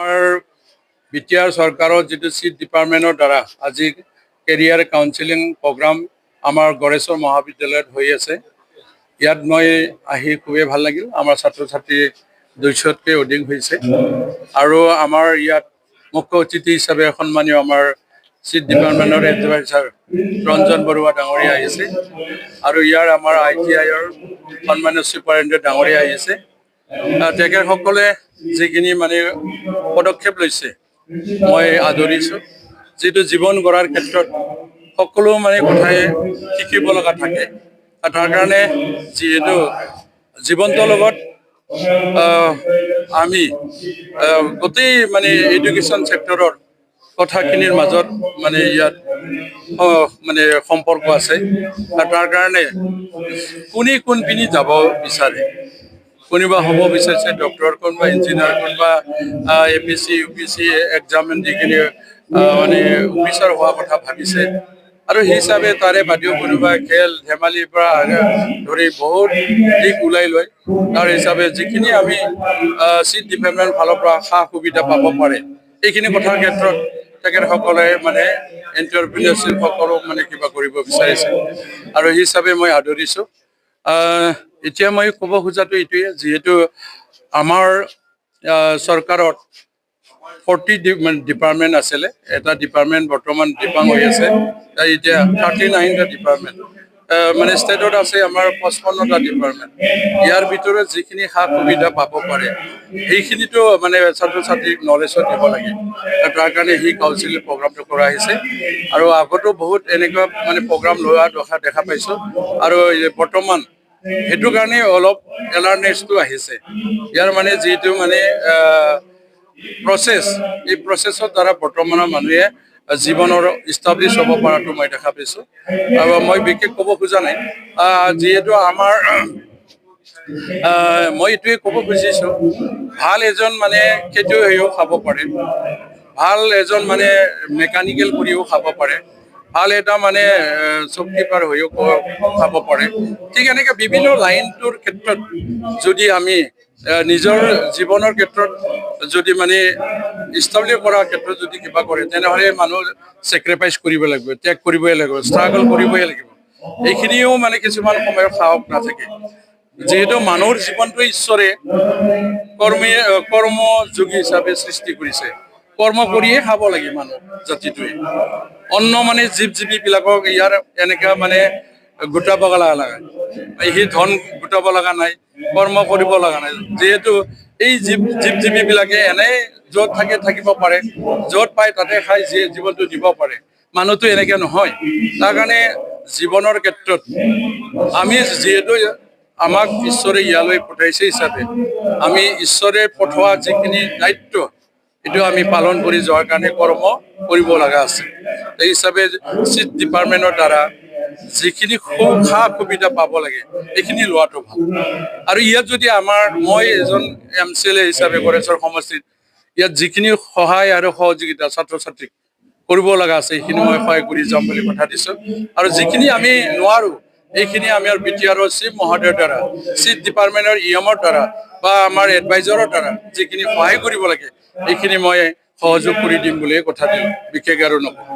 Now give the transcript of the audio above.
আমাৰ বিটিআৰ চৰকাৰৰ যিটো চিট ডিপাৰ্টমেণ্টৰ দ্বাৰা আজি কেৰিয়াৰ কাউন্সেলিং প্ৰগ্ৰাম আমাৰ গড়েশ্বৰ মহাবিদ্যালয়ত হৈ আছে। ইয়াত মই আহি খুবেই ভাল লাগিল। আমাৰ ছাত্ৰ ছাত্ৰী 200তকৈ অধিক হৈছে আৰু আমাৰ ইয়াত মুখ্য অতিথি হিচাপে সন্মানীয় আমাৰ চিট ডিপাৰ্টমেণ্টৰ এডভাইজাৰ ৰঞ্জন বৰুৱা ডাঙৰীয়া আহিছে আৰু ইয়াৰ আমাৰ ITIৰ সন্মানীয় চুপাৰিণ্টেণ্ডেণ্ট ডাঙৰীয়া আহিছে। তেখেতসকলে যিখিনি পদক্ষেপ লৈছে মই আদৰিছোঁ। যিটো জীৱন গঢ়াৰ ক্ষেত্ৰত সকলো কথাই শিকিব লগা থাকে। তাৰ কাৰণে যিহেতু জীৱনটোৰ লগত আমি গোটেই এডুকেশ্যন ছেক্টৰৰ কথাখিনিৰ মাজত ইয়াত সম্পৰ্ক আছে। তাৰ কাৰণে কোনপিনে যাব বিচাৰে, কোনোবা হ'ব বিচাৰিছে ডক্টৰ, কোনোবা ইঞ্জিনিয়াৰ, কোনোবা APC UPC এক্সাম যিখিনি অফিচাৰ হোৱাৰ কথা ভাবিছে আৰু সেই হিচাপে তাৰে বাদেও কোনোবা খেল ধেমালিৰ পৰা ধৰি বহুত দিশ ওলাই লয়। তাৰ হিচাপে যিখিনি আমি চিট ডিপাৰ্টমেণ্ট ফালৰ পৰা সা সুবিধা পাব পাৰে এইখিনি কথাৰ ক্ষেত্ৰত তেখেতসকলে এণ্টাৰপ্ৰিনিয়ৰশ্বিপ সকলো কিবা কৰিব বিচাৰিছে আৰু সেই হিচাপে মই আদৰিছোঁ। এতিয়া মই ক'ব খোজাটো এইটোৱে, যিহেতু আমাৰ চৰকাৰত 40 ডিপাৰ্টমেণ্ট আছিলে, এটা ডিপাৰ্টমেণ্ট বৰ্তমান ডিপাং হৈ আছে। এতিয়া 39টা ডিপাৰ্টমেণ্ট ষ্টেটত আছে আমাৰ 55টা ডিপাৰ্টমেণ্ট। ইয়াৰ ভিতৰত যিখিনি সা সুবিধা পাব পাৰে সেইখিনিতো ছাত্ৰ ছাত্ৰীক নলেজত দিব লাগে। তাৰ কাৰণে সেই কাউন্সিলিং প্ৰগ্ৰামটো কৰা হৈছে আৰু আগতো বহুত এনেকুৱা প্ৰগ্ৰাম লোৱা দেখা পাইছোঁ আৰু বৰ্তমান সেইটো কাৰণে অলপ এলাৰ্টনেছটো আহিছে। ইয়াৰ যিটো প্ৰচেছ, এই প্ৰচেছৰ দ্বাৰা বৰ্তমানৰ মানুহে জীৱনৰ ইষ্টাব্লিছ হ'ব পৰাটো মই দেখা পাইছোঁ। আৰু মই বিশেষ ক'ব খোজা নাই, যিহেতু আমাৰ মই এইটোৱে ক'ব খুজিছোঁ, ভাল এজন খেতিয়ক হৈও খাব পাৰে, ভাল এজন মেকানিকেল কৰিও খাব পাৰে, ভাল এটা চকীদাৰ হৈও খাব পাৰে। ঠিক এনেকৈ বিভিন্ন লাইনটোৰ ক্ষেত্ৰত যদি আমি নিজৰ জীৱনৰ ক্ষেত্ৰত যদি ইষ্টাব্লিছ কৰাৰ ক্ষেত্ৰত যদি কিবা কৰে তেনেহ'লে মানুহ চেক্ৰিফাইচ কৰিব লাগিব, ত্যাগ কৰিবই লাগিব, ষ্ট্ৰাগল কৰিবই লাগিব। এইখিনিও কিছুমান সময়ত সাহস নাথাকে। যিহেতু মানুহৰ জীৱনটো ঈশ্বৰে কৰ্মযোগী হিচাপে সৃষ্টি কৰিছে, কৰ্ম কৰিয়ে খাব লাগে মানুহ জাতিটোৱে। অন্য জীৱ জীৱীবিলাকক ইয়াৰ এনেকুৱা গোটাব লগা নাই, সেই ধন গোটাব লগা নাই, কৰ্ম কৰিব লগা নাই। যিহেতু এই জীৱ জীৱীবিলাকে এনেই য'ত থাকে থাকিব পাৰে, য'ত পায় তাতে খাই জীৱনটো দিব পাৰে। মানুহটো এনেকৈ নহয়। তাৰ কাৰণে জীৱনৰ ক্ষেত্ৰত আমি যিহেতু আমাক ঈশ্বৰে ইয়ালৈ পঠাইছে হিচাপে আমি ঈশ্বৰে পঠোৱা যিখিনি দায়িত্ব এইটো আমি পালন কৰি যোৱাৰ কাৰণে কৰ্ম কৰিব লগা আছে। এই হিচাপে চিট ডিপাৰ্টমেণ্টৰ দ্বাৰা যিখিনি সা সুবিধা পাব লাগে এইখিনি লোৱাটো ভাল। আৰু ইয়াত যদি মই এজন MCLA হিচাপে গড়েশ্বৰ সমষ্টিত ইয়াত যিখিনি সহায় আৰু সহযোগিতা ছাত্ৰ ছাত্ৰীক কৰিব লগা আছে সেইখিনি মই সহায় কৰি যাম বুলি কথা দিছোঁ। আৰু যিখিনি আমি নোৱাৰোঁ এইখিনি আমাৰ বিটিআৰৰ চিফ মহোদয়ৰ দ্বাৰা, চিট ডিপাৰ্টমেণ্টৰ EMৰ দ্বাৰা বা আমাৰ এডভাইজাৰৰ দ্বাৰা যিখিনি সহায় কৰিব লাগে এইখিনি মই সহযোগ কৰি দিম বুলি কথা দিওঁ, বিশেষ আৰু নকওঁ।